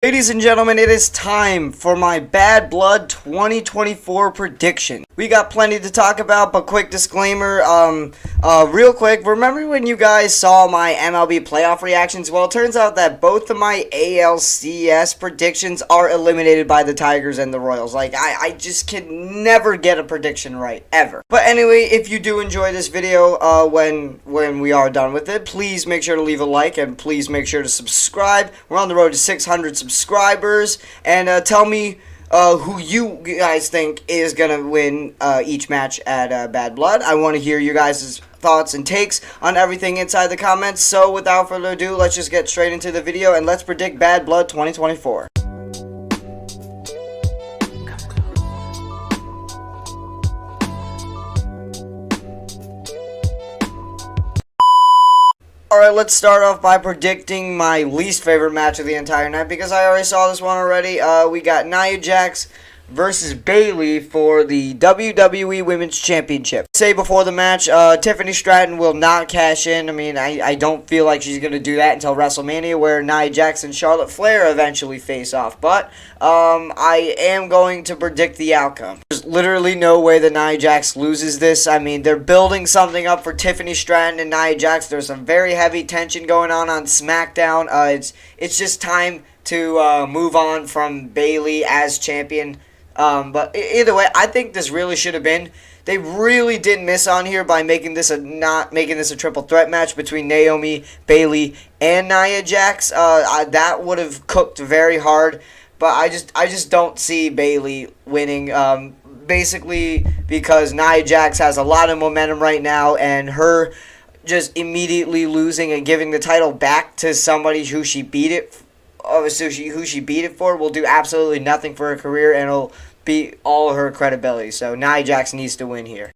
Ladies and gentlemen, it is time for my Bad Blood 2024 prediction. We got plenty to talk about, but quick disclaimer, real quick, remember when you guys saw my MLB playoff reactions? Well, it turns out that both of my ALCS predictions are eliminated by the Tigers and the Royals. Like, I just can never get a prediction right, ever. But anyway, if you do enjoy this video, when we are done with it, please make sure to leave a like, and please make sure to subscribe. We're on the road to 600 subscribers, and tell me who you guys think is gonna win each match at Bad Blood. I want to hear you guys' thoughts and takes on everything inside the comments. So without further ado, let's just get straight into the video and let's predict Bad Blood 2024. Alright, let's start off by predicting my least favorite match of the entire night, because I already saw this one already. We got Nia Jax versus Bayley for the WWE Women's Championship. Say before the match, Tiffany Stratton will not cash in. I mean, I don't feel like she's going to do that until WrestleMania, where Nia Jax and Charlotte Flair eventually face off. But I am going to predict the outcome. There's literally no way that Nia Jax loses this. I mean, they're building something up for Tiffany Stratton and Nia Jax. There's some very heavy tension going on SmackDown. It's just time to move on from Bayley as champion. But either way, I think this really should have been. They really did miss on here by making this not making this a triple threat match between Naomi, Bayley, and Nia Jax. That would have cooked very hard. But I just don't see Bayley winning. Basically because Nia Jax has a lot of momentum right now, and her just immediately losing and giving the title back to somebody who she beat it. Who she beat it for will do absolutely nothing for her career, and it'll beat all her credibility. So Nia Jax needs to win here.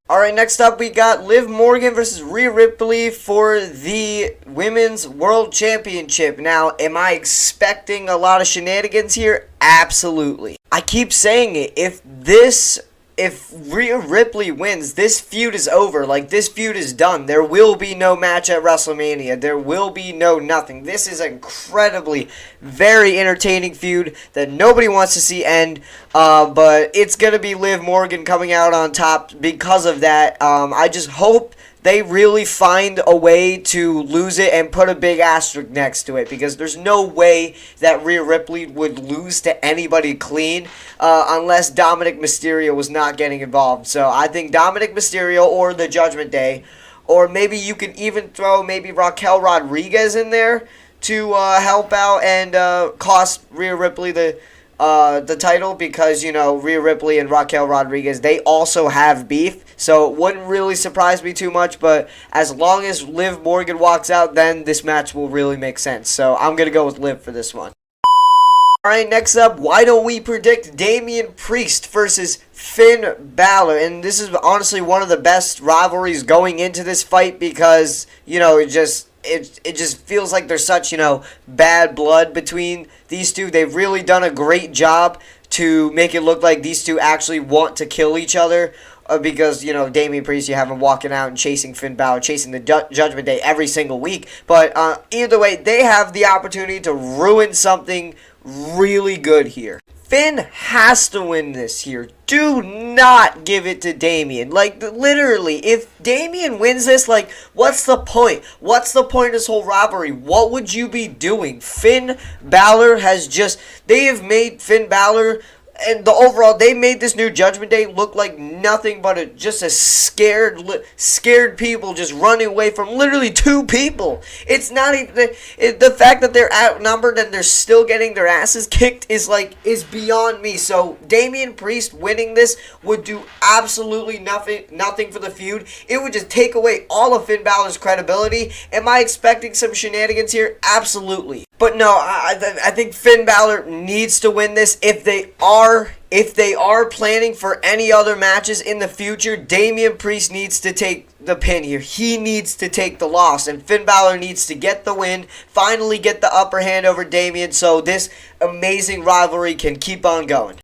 Alright, next up we got Liv Morgan versus Rhea Ripley for the Women's World Championship. Now, am I expecting a lot of shenanigans here? Absolutely. I keep saying it. If Rhea Ripley wins, this feud is over. Like, this feud is done. There will be no match at WrestleMania. There will be no nothing. This is an incredibly, very entertaining feud that nobody wants to see end. But it's going to be Liv Morgan coming out on top because of that. I just hope they really find a way to lose it and put a big asterisk next to it, because there's no way that Rhea Ripley would lose to anybody clean unless Dominic Mysterio was not getting involved. So I think Dominic Mysterio or the Judgment Day, or maybe you could even throw maybe Raquel Rodriguez in there to help out and cost Rhea Ripley the title, because, you know, Rhea Ripley and Raquel Rodriguez, they also have beef, so it wouldn't really surprise me too much. But as long as Liv Morgan walks out, then this match will really make sense. So I'm going to go with Liv for this one. Alright, next up, why don't we predict Damian Priest versus Finn Balor? And this is honestly one of the best rivalries going into this fight, because, you know, it just feels like there's such, you know, bad blood between these two. They've really done a great job to make it look like these two actually want to kill each other. Because, you know, Damian Priest, you have him walking out and chasing Finn Balor, chasing the Judgment Day every single week. But either way, they have the opportunity to ruin something really good here. Finn has to win this here. Do not give it to Damian. Like, literally, if Damian wins this, like, what's the point? What's the point of this whole rivalry? What would you be doing? Finn Balor has just... They have made Finn Balor... And the overall, they made this new Judgment Day look like nothing but just a scared people just running away from literally two people. It's not even the fact that they're outnumbered and they're still getting their asses kicked is beyond me. So Damian Priest winning this would do absolutely nothing for the feud. It would just take away all of Finn Balor's credibility. Am I expecting some shenanigans here? Absolutely. But no, I think Finn Balor needs to win this. If they are planning for any other matches in the future, Damian Priest needs to take the pin here. He needs to take the loss, and Finn Balor needs to get the win, finally get the upper hand over Damian, so this amazing rivalry can keep on going.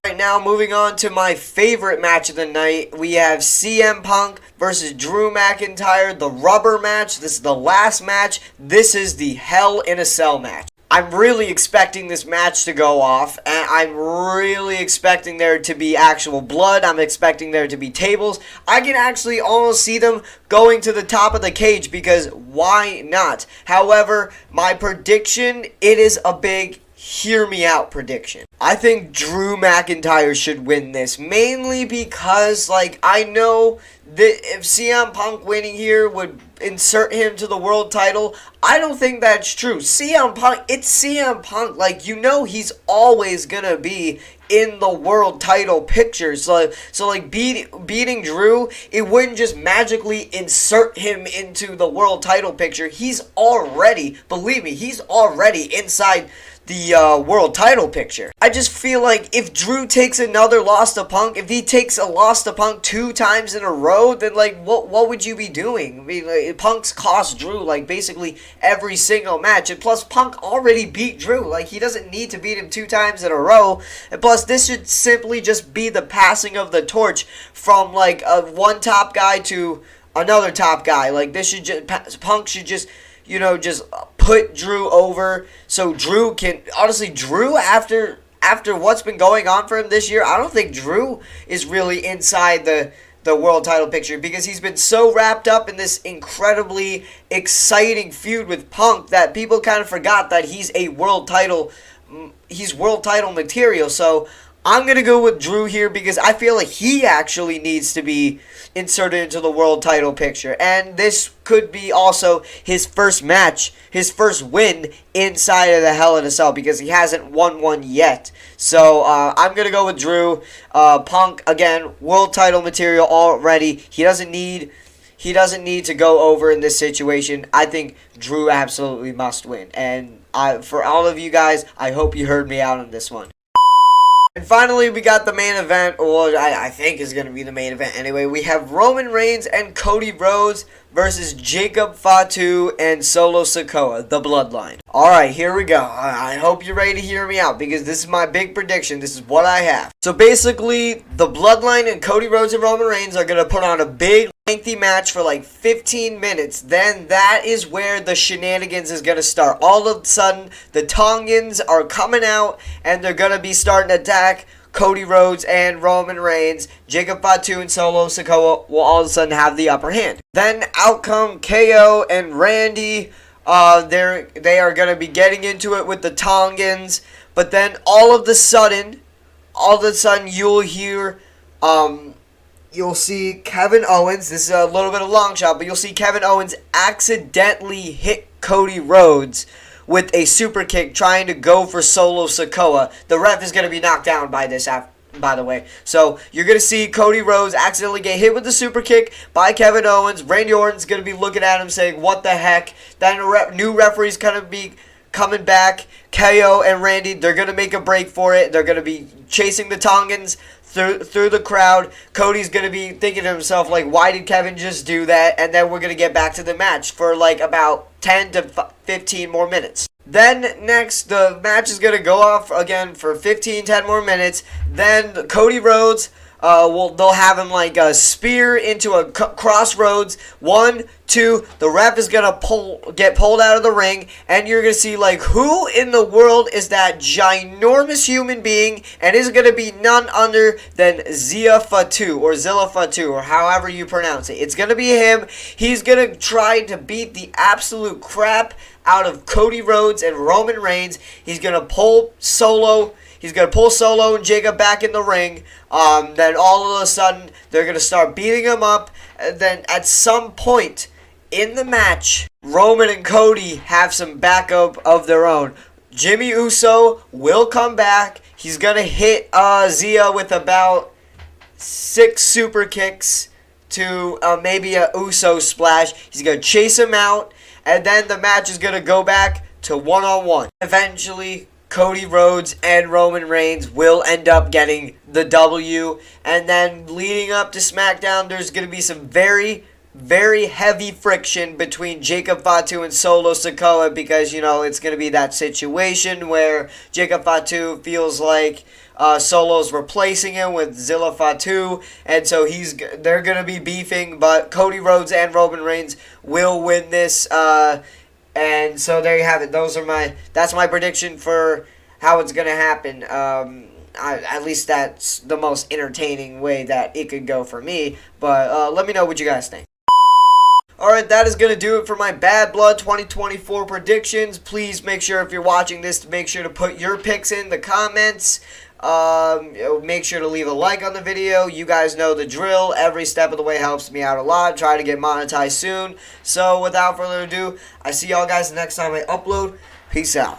Right now, moving on to my favorite match of the night, we have CM Punk versus Drew McIntyre, the rubber match. This is the last match. This is the Hell in a Cell match. I'm really expecting this match to go off, and I'm really expecting there to be actual blood. I'm expecting there to be tables. I can actually almost see them going to the top of the cage, because why not? However, my prediction, it is a big hear me out prediction. I think Drew McIntyre should win this, mainly because, like, I know that if CM Punk winning here would insert him to the world title, I don't think that's true. CM Punk, it's CM Punk. Like, you know he's always gonna be in the world title picture. So beating Drew, it wouldn't just magically insert him into the world title picture. He's already, believe me, he's already inside the world title picture. I just feel like if Drew takes another loss to Punk, if he takes a loss to Punk 2 times in a row, then like what would you be doing? I mean, like, Punk's cost Drew like basically every single match, and plus Punk already beat Drew. Like, he doesn't need to beat him 2 times in a row. And plus, this should simply just be the passing of the torch from like one top guy to another top guy. Like, this should just Punk should just, you know, just put Drew over, so Drew can, honestly, Drew, after what's been going on for him this year, I don't think Drew is really inside the world title picture, because he's been so wrapped up in this incredibly exciting feud with Punk that people kind of forgot that he's world title material. So I'm going to go with Drew here, because I feel like he actually needs to be inserted into the world title picture. And this could be also his first match, his first win inside of the Hell in a Cell, because he hasn't won one yet. So I'm going to go with Drew. Punk, again, world title material already. He doesn't need to go over in this situation. I think Drew absolutely must win. And for all of you guys, I hope you heard me out on this one. And finally, we got the main event, or I think is going to be the main event anyway. We have Roman Reigns and Cody Rhodes versus Jacob Fatu and Solo Sikoa, the Bloodline. Alright, here we go. I hope you're ready to hear me out, because this is my big prediction. This is what I have. So basically, the Bloodline and Cody Rhodes and Roman Reigns are going to put on a big, lengthy match for like 15 minutes. Then that is where the shenanigans is going to start. All of a sudden, the Tongans are coming out, and they're going to be starting to attack Cody Rhodes and Roman Reigns. Jacob Fatu and Solo Sikoa will all of a sudden have the upper hand. Then out come KO and Randy. They are going to be getting into it with the Tongans. But then all of a sudden you'll hear, you'll see Kevin Owens. This is a little bit of a long shot, but you'll see Kevin Owens accidentally hit Cody Rhodes with a super kick, trying to go for Solo Sikoa. The ref is going to be knocked down by this, by the way. So you're going to see Cody Rhodes accidentally get hit with the super kick by Kevin Owens. Randy Orton's going to be looking at him saying, what the heck? Then new referee's going to be coming back. KO and Randy, they're going to make a break for it. They're going to be chasing the Tongans through the crowd. Cody's going to be thinking to himself, like, why did Kevin just do that? And then we're going to get back to the match for like about 10 to 15 more minutes. Then next, the match is going to go off again for 10 more minutes. Then Cody Rhodes, they'll have him like a spear into a crossroads. 1, 2, the ref is going to get pulled out of the ring, and you're going to see like, who in the world is that ginormous human being? And it's going to be none other than Zia Fatu, or Zilla Fatu, or however you pronounce it. It's going to be him. He's going to try to beat the absolute crap out of Cody Rhodes and Roman Reigns. He's going to pull Solo and Jacob back in the ring. Then all of a sudden, they're going to start beating him up. And then at some point in the match, Roman and Cody have some backup of their own. Jimmy Uso will come back. He's going to hit Zia with about 6 super kicks to maybe a Uso splash. He's going to chase him out. And then the match is going to go back to one-on-one. Eventually, Cody Rhodes and Roman Reigns will end up getting the W. And then leading up to SmackDown, there's going to be some very, very heavy friction between Jacob Fatu and Solo Sikoa, because, you know, it's going to be that situation where Jacob Fatu feels like Solo's replacing him with Zilla Fatu, and so they're going to be beefing, but Cody Rhodes and Roman Reigns will win this And so there you have it. That's my prediction for how it's gonna happen. At least that's the most entertaining way that it could go for me. But let me know what you guys think. Alright, that is going to do it for my Bad Blood 2024 predictions. Please make sure, if you're watching this, to make sure to put your picks in the comments. Make sure to leave a like on the video. You guys know the drill. Every step of the way helps me out a lot. Try to get monetized soon. So without further ado, I see y'all guys next time I upload. Peace out.